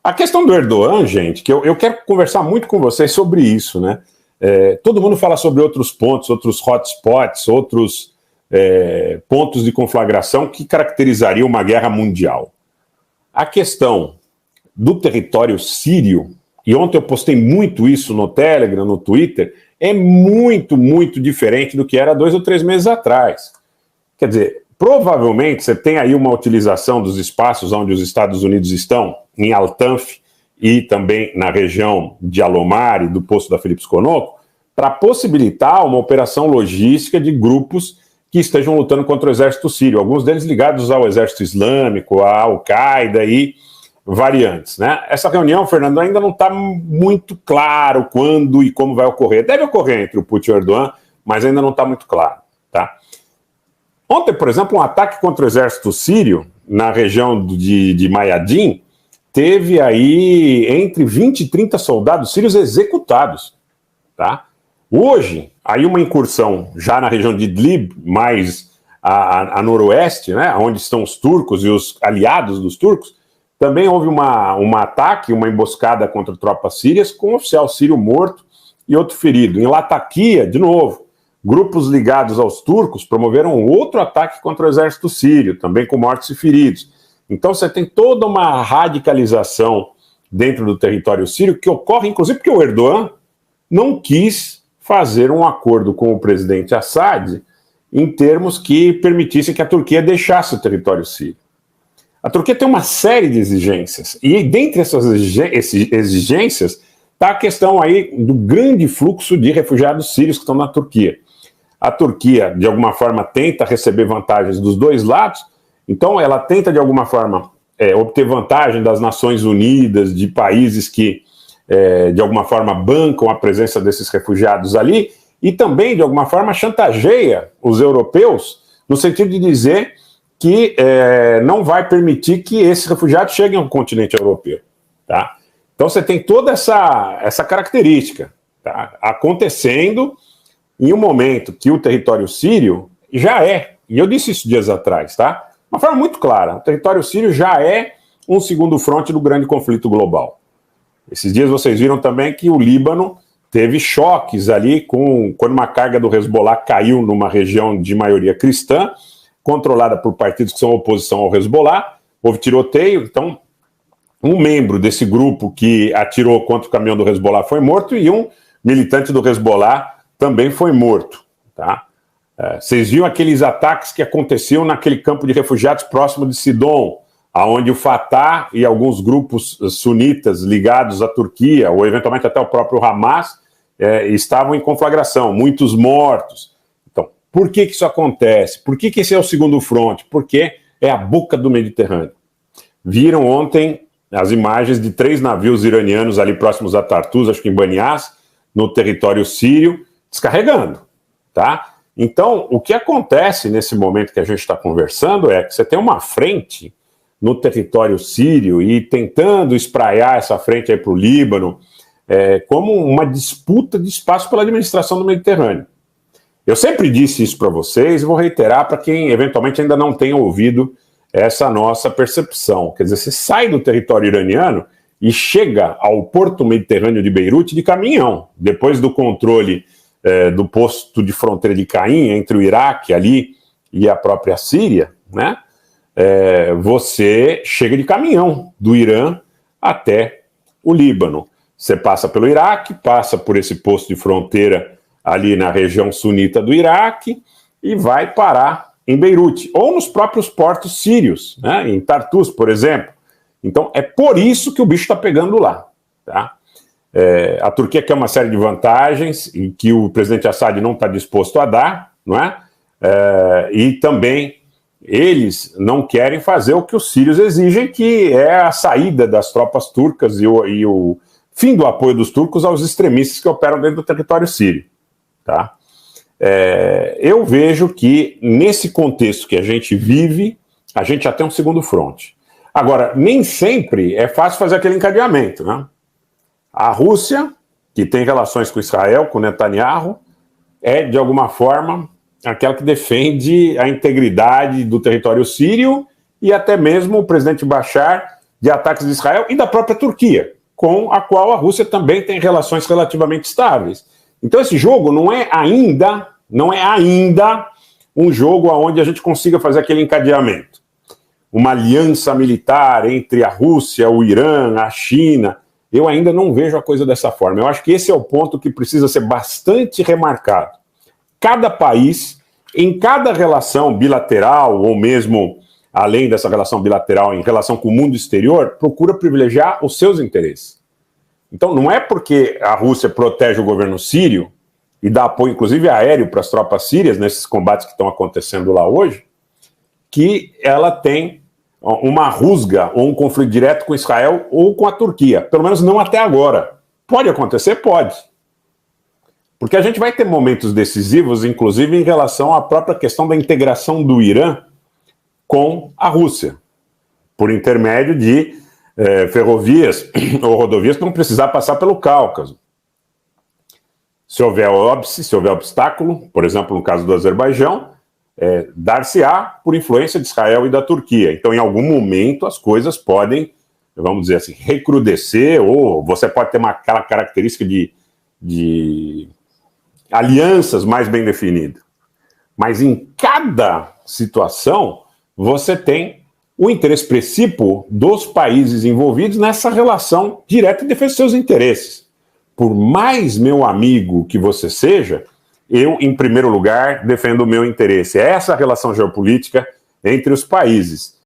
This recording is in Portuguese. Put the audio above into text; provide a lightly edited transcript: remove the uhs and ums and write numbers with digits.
A questão do Erdogan, gente, que eu quero conversar muito com vocês sobre isso, né? Todo mundo fala sobre outros pontos, outros hotspots, outros pontos de conflagração que caracterizariam uma guerra mundial. A questão do território sírio, e ontem eu postei muito isso no Telegram, no Twitter, é muito, muito diferente do que era 2 ou 3 meses atrás. Quer dizer, provavelmente você tem aí uma utilização dos espaços onde os Estados Unidos estão, em Al-Tanf e também na região de Alomar e do Poço da Felipe Sconoco, para possibilitar uma operação logística de grupos que estejam lutando contra o exército sírio, alguns deles ligados ao exército islâmico, à Al-Qaeda e variantes, né? Essa reunião, Fernando, ainda não está muito claro quando e como vai ocorrer. Deve ocorrer entre o Putin e o Erdogan, mas ainda não está muito claro, tá? Ontem, por exemplo, um ataque contra o exército sírio na região de Mayadin teve aí entre 20 e 30 soldados sírios executados, tá? Hoje, aí uma incursão já na região de Idlib, mais a noroeste, né, onde estão os turcos e os aliados dos turcos, também houve um ataque, uma emboscada contra tropas sírias, com um oficial sírio morto e outro ferido. Em Latakia, de novo, grupos ligados aos turcos promoveram outro ataque contra o exército sírio, também com mortos e feridos. Então você tem toda uma radicalização dentro do território sírio, que ocorre inclusive porque o Erdogan não quis fazer um acordo com o presidente Assad em termos que permitissem que a Turquia deixasse o território sírio. A Turquia tem uma série de exigências, e dentre essas exigências está a questão aí do grande fluxo de refugiados sírios que estão na Turquia. A Turquia, de alguma forma, tenta receber vantagens dos dois lados, então ela tenta, de alguma forma, obter vantagem das Nações Unidas, de países que, de alguma forma, bancam a presença desses refugiados ali, e também, de alguma forma, chantageia os europeus, no sentido de dizer que não vai permitir que esses refugiados cheguem ao continente europeu, tá? Então você tem toda essa característica, tá, acontecendo em um momento que o território sírio já e eu disse isso dias atrás, tá? De uma forma muito clara, o território sírio já é um segundo fronte do grande conflito global. Esses dias vocês viram também que o Líbano teve choques ali quando uma carga do Hezbollah caiu numa região de maioria cristã, controlada por partidos que são oposição ao Hezbollah, houve tiroteio, então um membro desse grupo que atirou contra o caminhão do Hezbollah foi morto e um militante do Hezbollah também foi morto, tá? Vocês viram aqueles ataques que aconteciam naquele campo de refugiados próximo de Sidon, onde o Fatah e alguns grupos sunitas ligados à Turquia, ou eventualmente até o próprio Hamas, estavam em conflagração, muitos mortos. Então, por que isso acontece? Por que esse é o segundo fronte? Porque é a boca do Mediterrâneo. Viram ontem as imagens de 3 navios iranianos ali próximos a Tartus, acho que em Banias, no território sírio, descarregando, tá? Então, o que acontece nesse momento que a gente está conversando é que você tem uma frente no território sírio e tentando espraiar essa frente aí para o Líbano, como uma disputa de espaço pela administração do Mediterrâneo. Eu sempre disse isso para vocês e vou reiterar para quem eventualmente ainda não tenha ouvido essa nossa percepção. Quer dizer, você sai do território iraniano e chega ao porto mediterrâneo de Beirute de caminhão, depois do controle do posto de fronteira de Caim, entre o Iraque ali e a própria Síria, né? Você chega de caminhão do Irã até o Líbano. Você passa pelo Iraque, passa por esse posto de fronteira ali na região sunita do Iraque e vai parar em Beirute, ou nos próprios portos sírios, né, em Tartus, por exemplo. Então, é por isso que o bicho está pegando lá, tá? A Turquia quer uma série de vantagens e que o presidente Assad não está disposto a dar, não é? E também eles não querem fazer o que os sírios exigem, que é a saída das tropas turcas e o fim do apoio dos turcos aos extremistas que operam dentro do território sírio, tá? Eu vejo que nesse contexto que a gente vive, a gente já tem um segundo fronte. Agora, nem sempre é fácil fazer aquele encadeamento, né? A Rússia, que tem relações com Israel, com Netanyahu, é, de alguma forma, aquela que defende a integridade do território sírio e até mesmo o presidente Bashar de ataques de Israel e da própria Turquia, com a qual a Rússia também tem relações relativamente estáveis. Então esse jogo não é ainda um jogo onde a gente consiga fazer aquele encadeamento. Uma aliança militar entre a Rússia, o Irã, a China. Eu ainda não vejo a coisa dessa forma. Eu acho que esse é o ponto que precisa ser bastante remarcado. Cada país, em cada relação bilateral, ou mesmo além dessa relação bilateral, em relação com o mundo exterior, procura privilegiar os seus interesses. Então, não é porque a Rússia protege o governo sírio e dá apoio, inclusive, aéreo para as tropas sírias, nesses combates que estão acontecendo lá hoje, que ela tem uma rusga ou um conflito direto com Israel ou com a Turquia. Pelo menos não até agora. Pode acontecer? Pode. Porque a gente vai ter momentos decisivos, inclusive em relação à própria questão da integração do Irã com a Rússia, por intermédio de ferrovias ou rodovias que não precisar passar pelo Cáucaso. Se houver óbice, se houver obstáculo, por exemplo, no caso do Azerbaijão, dar-se-á por influência de Israel e da Turquia. Então, em algum momento, as coisas podem, vamos dizer assim, recrudescer, ou você pode ter aquela característica de alianças mais bem definidas. Mas em cada situação, você tem o interesse precípuo dos países envolvidos nessa relação direta em defesa dos seus interesses. Por mais meu amigo que você seja, eu, em primeiro lugar, defendo o meu interesse. É essa a relação geopolítica entre os países.